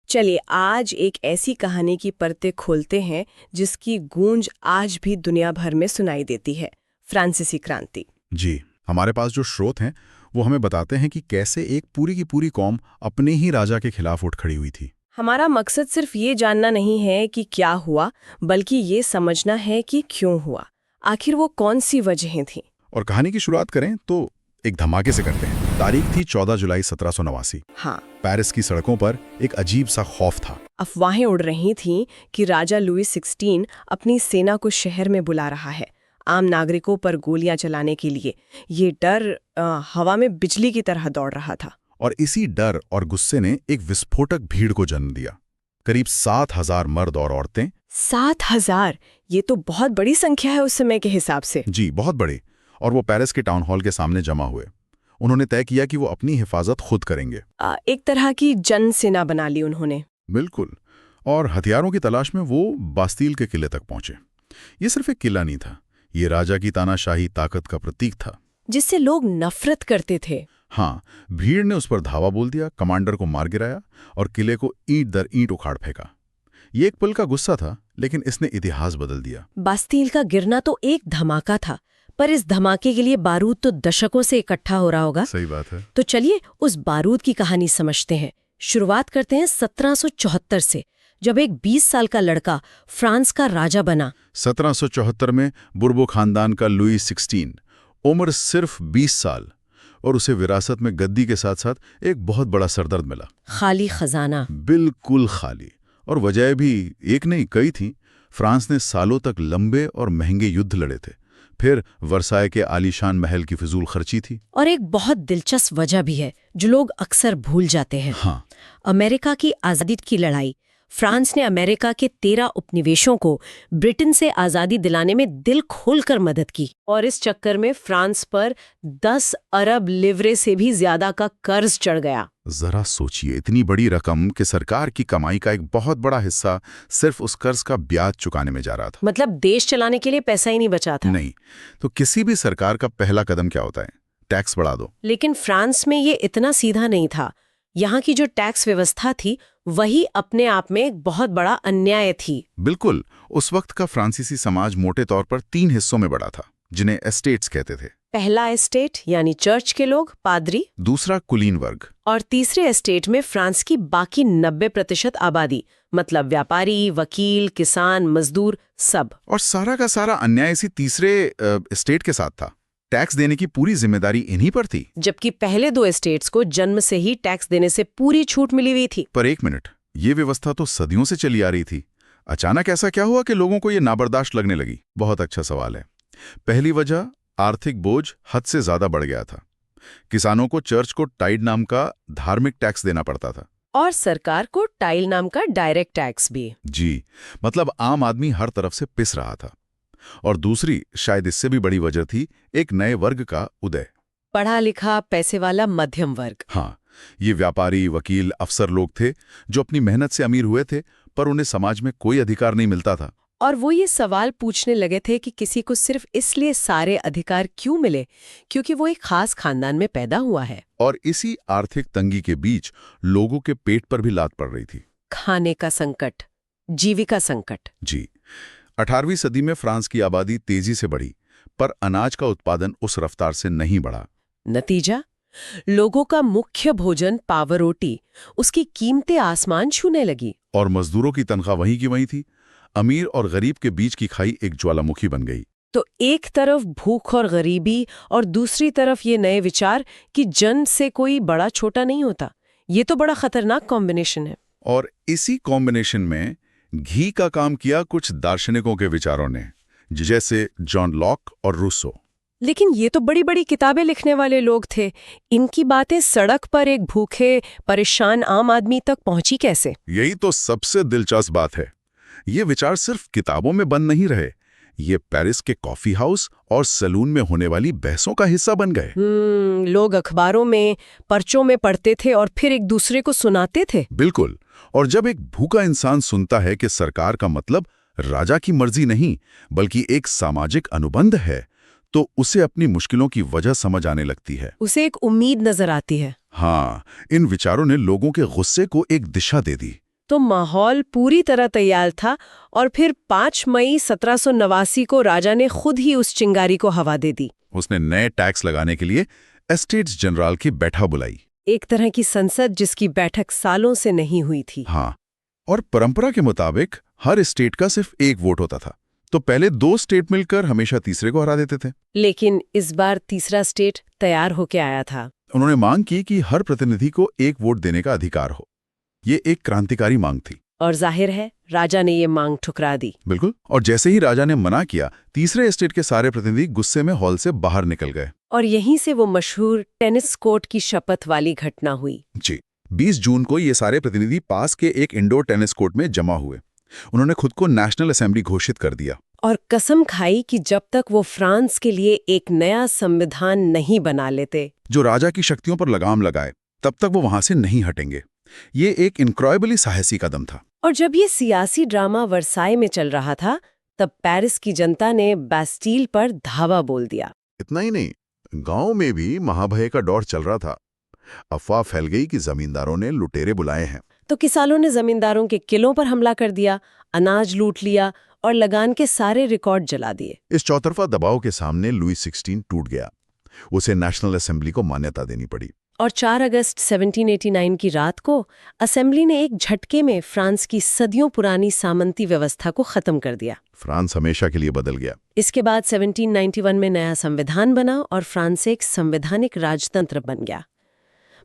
चलिए आज एक ऐसी कहानी की परतें खोलते हैं जिसकी गूंज आज भी दुनिया भर में सुनाई देती है, फ्रांसीसी क्रांति। जी, हमारे पास जो स्रोत हैं वो हमें बताते हैं कि कैसे एक पूरी की पूरी कौम अपने ही राजा के खिलाफ उठ खड़ी हुई थी। हमारा मकसद सिर्फ ये जानना नहीं है कि क्या हुआ, बल्कि ये समझना है कि क्यों हुआ, आखिर वो कौन सी वजहें थीं। और कहानी की शुरुआत करें तो एक धमाके से करते हैं। तारीख थी 14 जुलाई 1789। हाँ, पेरिस की सड़कों पर एक अजीब सा खौफ था। अफवाहें उड़ रही थीं कि राजा लुई 16 अपनी सेना को शहर में बुला रहा है, आम नागरिकों पर गोलियां चलाने के लिए। ये डर हवा में बिजली की तरह दौड़ रहा था। और इसी डर और गुस्से ने एक विस्फोटक भीड़ को जन्म दिया। करीब 7,000 मर्द और औरतें। 7,000! ये तो बहुत बड़ी संख्या है उस समय के हिसाब से। जी, बहुत बड़े। और वो पेरिस के टाउन हॉल के सामने जमा हुए। उन्होंने तय किया कि वो अपनी हिफाजत खुद करेंगे। एक तरह की जन सेना बना ली उन्होंने। बिल्कुल। और हथियारों की तलाश में वो बास्तील के किले तक पहुंचे। ये सिर्फ एक किला नहीं था, ये राजा की तानाशाही ताकत का प्रतीक था, जिससे लोग नफरत करते थे। हाँ, भीड़ ने उस पर धावा बोल दिया, कमांडर को मार गिराया और किले को ईंट दर ईंट उखाड़ फेंका। ये एक पल का गुस्सा था, लेकिन इसने इतिहास बदल दिया। बास्तील का गिरना तो एक धमाका था, पर इस धमाके के लिए बारूद तो दशकों से इकट्ठा हो रहा होगा। सही बात है। तो चलिए उस बारूद की कहानी समझते हैं। शुरुआत करते हैं 1774 से, जब एक 20 साल का लड़का फ्रांस का राजा बना। 1774 में बुर्बो खानदान का लुई 16, उम्र सिर्फ 20 साल, और उसे विरासत में गद्दी के साथ साथ एक बहुत बड़ा सरदर्द मिला। खाली खजाना। बिल्कुल खाली। और वजह भी एक नहीं कई थी। फ्रांस ने सालों तक लंबे और महंगे युद्ध लड़े थे। फिर वर्साय के आलीशान महल की फिजूल खर्ची थी। और एक बहुत दिलचस्प वजह भी है जो लोग अक्सर भूल जाते हैं। हाँ, अमेरिका की आज़ादी की लड़ाई। फ्रांस ने अमेरिका के 13 उपनिवेशों को ब्रिटेन से आज़ादी दिलाने में दिल खोलकर मदद की, और इस चक्कर में फ्रांस पर 10 अरब लिवरे से भी ज्यादा का कर्ज चढ़ गया। जरा सोचिए, इतनी बड़ी रकम कि सरकार की कमाई का एक बहुत बड़ा हिस्सा सिर्फ उस कर्ज का ब्याज चुकाने में जा रहा था। मतलब देश चलाने के लिए पैसा ही नहीं बचा था। नहीं, तो किसी भी सरकार का पहला कदम क्या होता है? टैक्स बढ़ा दो। लेकिन फ्रांस में ये इतना सीधा नहीं था। यहाँ की जो टैक्स व्यवस्था थी वही अपने आप में एक बहुत बड़ा अन्याय थी। बिल्कुल। उस वक्त का फ्रांसीसी समाज मोटे तौर पर 3 हिस्सों में बड़ा था, जिन्हें एस्टेट्स कहते थे। पहला एस्टेट यानी चर्च के लोग, पादरी। दूसरा कुलीन वर्ग। और तीसरे एस्टेट में फ्रांस की बाकी 90% आबादी, मतलब व्यापारी, वकील, किसान, मजदूर, सब। और सारा का सारा अन्याय इसी तीसरे एस्टेट के साथ था। टैक्स देने की पूरी जिम्मेदारी इन्हीं पर थी। जबकि पहले 2 एस्टेट्स को जन्म से ही टैक्स देने से पूरी छूट मिली हुई थी। पर एक मिनट, ये व्यवस्था तो सदियों से चली आ रही थी। अचानक ऐसा क्या हुआ कि लोगों को ये नाबर्दाश्त लगने लगी? बहुत अच्छा सवाल है। पहली वजह, आर्थिक बोझ हद से ज्यादा बढ़ गया था। किसानों को चर्च को टाइड नाम का धार्मिक टैक्स देना पड़ता था, और सरकार को टाइल नाम का डायरेक्ट टैक्स भी। जी, मतलब आम आदमी हर तरफ से पिस रहा था। और दूसरी, शायद इससे भी बड़ी वजह थी, एक नए वर्ग का उदय। पढ़ा लिखा पैसे वाला मध्यम वर्ग। हाँ, ये व्यापारी, वकील, अफसर लोग थे जो अपनी मेहनत से अमीर हुए थे, पर उन्हें समाज में कोई अधिकार नहीं मिलता था। और वो ये सवाल पूछने लगे थे कि किसी को सिर्फ इसलिए सारे अधिकार क्यों मिले क्योंकि वो एक खास खानदान में पैदा हुआ है। और इसी आर्थिक तंगी के बीच लोगों के पेट पर भी लात पड़ रही थी। खाने का संकट, जीविका संकट। जी, 18वीं सदी में फ्रांस की आबादी तेजी से बढ़ी, पर अनाज का उत्पादन उस रफ्तार से नहीं बढ़ा। नतीजा, लोगों का मुख्य भोजन पावरोटी, उसकी कीमतें आसमान छूने लगी। और मजदूरों की तनख्वाह वहीं की वहीं थी। अमीर और गरीब के बीच की खाई एक ज्वालामुखी बन गई। तो एक तरफ भूख और गरीबी, और दूसरी तरफ ये नए विचार कि जन से कोई बड़ा छोटा नहीं होता। ये तो बड़ा खतरनाक कॉम्बिनेशन है। और इसी कॉम्बिनेशन में घी का काम किया कुछ दार्शनिकों के विचारों ने, जैसे जॉन लॉक और रूसो। लेकिन ये तो बड़ी बड़ी किताबें लिखने वाले लोग थे। इनकी बातें सड़क पर एक भूखे परेशान आम आदमी तक पहुंची कैसे? यही तो सबसे दिलचस्प बात है। ये विचार सिर्फ किताबों में बंद नहीं रहे, ये पेरिस के कॉफी हाउस और सैलून में होने वाली बहसों का हिस्सा बन गए। लोग अखबारों में, पर्चों में पढ़ते थे और फिर एक दूसरे को सुनाते थे। बिल्कुल। और जब एक भूखा इंसान सुनता है कि सरकार का मतलब राजा की मर्जी नहीं बल्कि एक सामाजिक अनुबंध है, तो उसे अपनी मुश्किलों की वजह समझ आने लगती है। उसे एक उम्मीद नजर आती है। हाँ, इन विचारों ने लोगों के गुस्से को एक दिशा दे दी। तो माहौल पूरी तरह तैयार था और फिर 5 मई 1789 को राजा ने खुद ही उस चिंगारी को हवा दे दी। उसने नए टैक्स लगाने के लिए एस्टेट्स जनरल की बैठक बुलाई। एक तरह की संसद जिसकी बैठक सालों से नहीं हुई थी। हाँ, और परंपरा के मुताबिक हर स्टेट का सिर्फ एक वोट होता था, तो पहले 2 स्टेट मिलकर हमेशा तीसरे को हरा देते थे। लेकिन इस बार तीसरा स्टेट तैयार होके आया था। उन्होंने मांग की कि हर प्रतिनिधि को एक वोट देने का अधिकार हो। ये एक क्रांतिकारी मांग थी। और जाहिर है राजा ने ये मांग ठुकरा दी। बिल्कुल, और जैसे ही राजा ने मना किया, तीसरे स्टेट के सारे प्रतिनिधि गुस्से में हॉल से बाहर निकल गए। और यहीं से वो मशहूर टेनिस कोर्ट की शपथ वाली घटना हुई। जी, 20 जून को ये सारे प्रतिनिधि पास के एक इंडोर टेनिस कोर्ट में जमा हुए। उन्होंने खुद को नेशनल असेंबली घोषित कर दिया और कसम खाई कि जब तक वो फ्रांस के लिए एक नया संविधान नहीं बना लेते, जो राजा की शक्तियों पर लगाम लगाए, तब तक वो वहां से नहीं हटेंगे। ये एक इनक्रेडिबली साहसी कदम था। और जब ये सियासी ड्रामा वर्साई में चल रहा था, तब पेरिस की जनता ने बास्टील पर धावा बोल दिया। इतना ही नहीं, गांव में भी महाभय का दौर चल रहा था। अफवाह फैल गई कि जमींदारों ने लुटेरे बुलाए हैं। तो किसानों ने जमींदारों के किलों पर हमला कर दिया, अनाज लूट लिया और लगान के सारे रिकॉर्ड जला दिए। इस चौतरफा दबाव के सामने लुई 16 टूट गया। उसे नेशनल असेंबली को मान्यता देनी पड़ी। और 4 अगस्त 1789 की रात को असेंबली ने एक झटके में फ्रांस की सदियों पुरानी सामंती व्यवस्था को खत्म कर दिया। फ्रांस हमेशा के लिए बदल गया। इसके बाद 1791 में नया संविधान बना और फ्रांस एक संवैधानिक राजतंत्र बन गया।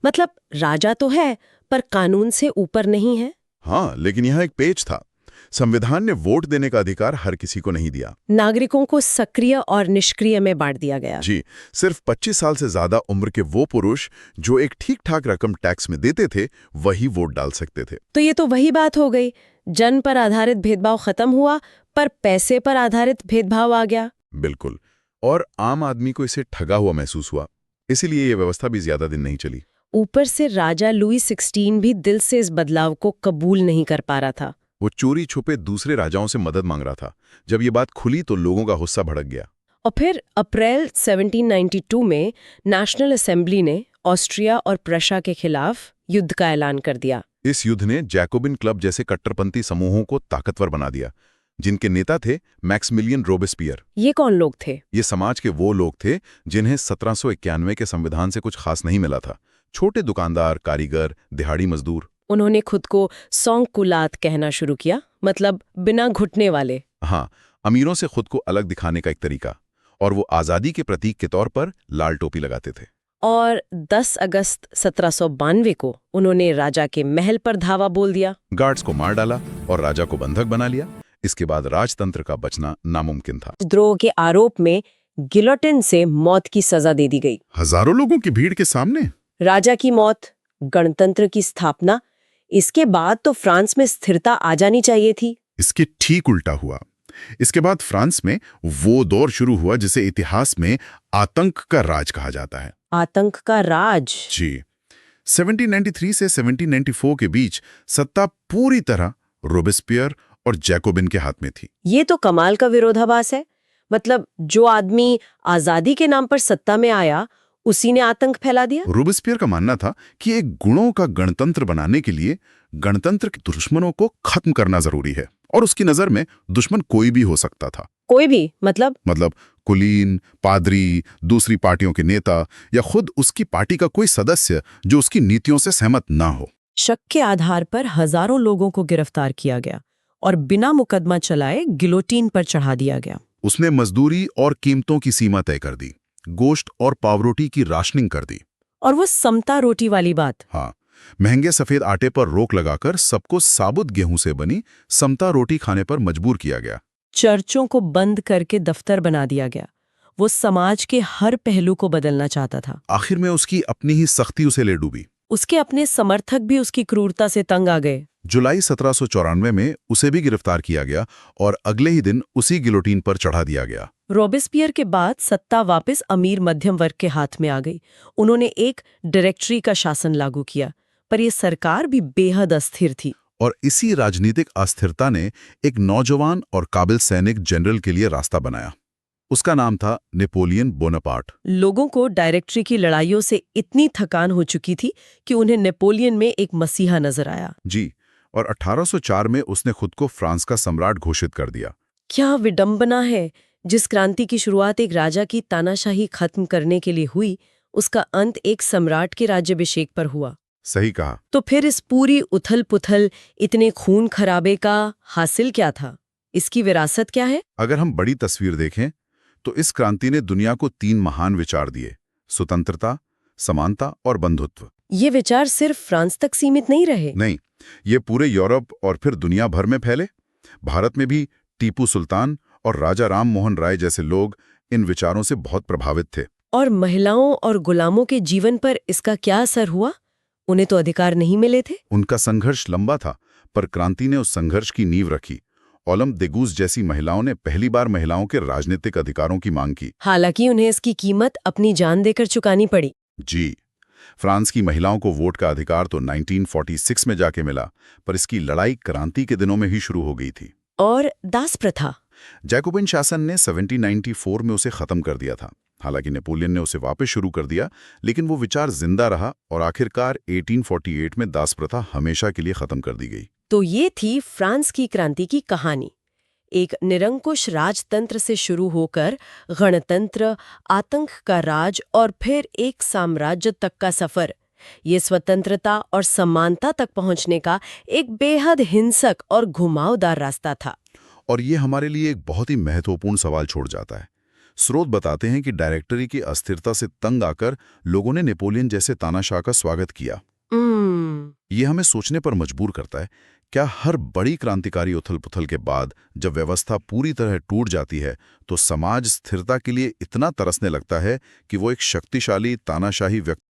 मतलब राजा तो है, पर कानून से ऊपर नहीं है। हाँ, लेकिन यहाँ एक पेच था। संविधान ने वोट देने का अधिकार हर किसी को नहीं दिया। नागरिकों को सक्रिय और निष्क्रिय में बांट दिया गया। जी, सिर्फ 25 साल से ज्यादा उम्र के वो पुरुष जो एक ठीक-ठाक रकम टैक्स में देते थे, वही वोट डाल सकते थे। तो ये तो वही बात हो गई, जन पर आधारित भेदभाव खत्म हुआ, पर पैसे पर आधारित भेदभाव आ गया। बिल्कुल, और आम आदमी को इसे ठगा हुआ महसूस हुआ। इसीलिए ये व्यवस्था भी ज्यादा दिन नहीं चली। ऊपर से राजा लुई 16 भी दिल से इस बदलाव को कबूल नहीं कर पा रहा था। वो चोरी छुपे दूसरे राजाओं से मदद मांग रहा था। जब ये बात खुली तो लोगों का गुस्सा भड़क गया। और फिर अप्रैल 1792 में नेशनल असेंबली ने ऑस्ट्रिया और प्रशा के खिलाफ युद्ध का ऐलान कर दिया। इस युद्ध ने जैकोबिन क्लब जैसे कट्टरपंथी समूहों को ताकतवर बना दिया, जिनके नेता थे मैक्सिमिलियन रोबेस्पियर। ये कौन लोग थे? ये समाज के वो लोग थे जिन्हें 1791 के संविधान से कुछ खास नहीं मिला था। छोटे दुकानदार, कारीगर, दिहाड़ी मजदूर। उन्होंने खुद को सॉन्ग कुलात कहना शुरू किया, मतलब बिना घुटने वाले। हाँ, अमीरों से खुद को अलग दिखाने का एक तरीका। और वो आज़ादी के प्रतीक के तौर पर लाल टोपी लगाते थे। और 10 अगस्त 1792 को उन्होंने राजा के महल पर धावा बोल दिया। गार्ड्स को मार डाला और राजा को बंधक बना लिया। इसके बाद राजतंत्र का बचना नामुमकिन था। द्रोह के आरोप में गिलोटिन से मौत की सजा दे दी गई। हजारों लोगों की भीड़ के सामने राजा की मौत, गणतंत्र की स्थापना। इसके बाद तो फ्रांस में स्थिरता आ जानी चाहिए थी। इसके ठीक उल्टा हुआ। इसके बाद फ्रांस में वो दौर शुरू हुआ जिसे इतिहास में आतंक का राज कहा जाता है। आतंक का राज? जी, 1793 से 1794 के बीच सत्ता पूरी तरह रोबेस्पियर और जैकोबिन के हाथ में थी। ये तो कमाल का विरोधाभास है। मतलब जो आदमी आजादी के नाम पर सत्ता में आया, उसी ने आतंक फैला दिया। रोबेस्पियर का मानना था कि एक गुणों का गणतंत्र बनाने के लिए गणतंत्र के दुश्मनों को खत्म करना जरूरी है। और उसकी नजर में दुश्मन कोई भी हो सकता था। कोई भी? मतलब कुलीन, पादरी, दूसरी पार्टियों के नेता या खुद उसकी पार्टी का कोई सदस्य जो उसकी नीतियों से सहमत ना हो। शक के आधार पर हजारों लोगों को गिरफ्तार किया गया और बिना मुकदमा चलाए गिलोटीन पर चढ़ा दिया गया। उसने मजदूरी और कीमतों की सीमा तय कर दी, गोश्त और पावरोटी की राशनिंग कर दी। और वो समता रोटी वाली बात। हाँ, महंगे सफेद आटे पर रोक लगाकर सबको साबुत गेहूं से बनी समता रोटी खाने पर मजबूर किया गया। चर्चों को बंद करके दफ्तर बना दिया गया। वो समाज के हर पहलू को बदलना चाहता था। आखिर में उसकी अपनी ही सख्ती उसे ले डूबी। उसके अपने समर्थक भी उसकी क्रूरता से तंग आ गए। जुलाई 1794 में उसे भी गिरफ्तार किया गया और अगले ही दिन उसी गिलोटीन पर चढ़ा दिया गया। रोबेस्पियर के बाद सत्ता वापस अमीर मध्यम वर्ग के हाथ में आ गई। उन्होंने एक डायरेक्टरी का शासन लागू किया, पर यह सरकार भी बेहद अस्थिर थी। और इसी राजनीतिक अस्थिरता ने एक नौजवान और काबिल सैनिक जनरल के लिए रास्ता बनाया। उसका नाम था नेपोलियन बोनापार्ट। लोगों को डायरेक्टरी की लड़ाइयों से इतनी थकान हो चुकी थी कि उन्हें नेपोलियन में एक मसीहा नजर आया। जी, और 1804 में उसने खुद को फ्रांस का सम्राट घोषित कर दिया। क्या विडंबना है। जिस क्रांति की शुरुआत एक राजा की तानाशाही खत्म करने के लिए हुई, उसका अंत एक सम्राट के राज्याभिषेक पर हुआ। सही कहा। तो फिर इस पूरी उथल-पुथल, इतने खून खराबे का हासिल क्या था? इसकी विरासत क्या है? अगर हम बड़ी तस्वीर देखें तो इस क्रांति ने दुनिया को 3 महान विचार दिए: स्वतंत्रता, समानता और बंधुत्व। ये विचार सिर्फ फ्रांस तक सीमित नहीं रहे। नहीं, ये पूरे यूरोप और फिर दुनिया भर में फैले। भारत में भी टीपू सुल्तान और राजा राम मोहन राय जैसे लोग इन विचारों से बहुत प्रभावित थे। और महिलाओं और गुलामों के जीवन पर इसका क्या असर हुआ? उन्हें तो अधिकार नहीं मिले थे। उनका संघर्ष लंबा था, पर क्रांति ने उस संघर्ष की नींव रखी। ओलम देगूस जैसी महिलाओं ने पहली बार महिलाओं के राजनीतिक अधिकारों की मांग की। हालांकि उन्हें इसकी कीमत अपनी जान देकर चुकानी पड़ी। जी, फ्रांस की महिलाओं को वोट का अधिकार तो 1946 में जाके मिला, पर इसकी लड़ाई क्रांति के दिनों में ही शुरू हो गई थी। और दास प्रथा? जैकोबिन शासन ने 1794 में उसे खत्म कर दिया था। हालांकि नेपोलियन ने उसे वापस शुरू कर दिया, लेकिन वो विचार जिंदा रहा और आखिरकार 1848 में दास प्रथा हमेशा के लिए खत्म कर दी गई। तो ये थी फ्रांस की क्रांति की कहानी। एक निरंकुश राजतंत्र से शुरू होकर गणतंत्र, आतंक का राज और फिर एक साम्राज्य तक का सफर। ये स्वतंत्रता और समानता तक पहुंचने का एक बेहद हिंसक और घुमावदार रास्ता था। और ये हमारे लिए एक बहुत ही महत्वपूर्ण सवाल छोड़ जाता है। स्रोत बताते हैं कि डायरेक्टरी की अस्थिरता से तंग आकर लोगों ने नेपोलियन जैसे तानाशाह का स्वागत किया। ये हमें सोचने पर मजबूर करता है, क्या हर बड़ी क्रांतिकारी उथल-पुथल के बाद जब व्यवस्था पूरी तरह टूट जाती है तो समाज स्थिरता के लिए इतना तरसने लगता है कि वो एक शक्तिशाली तानाशाही व्यक्ति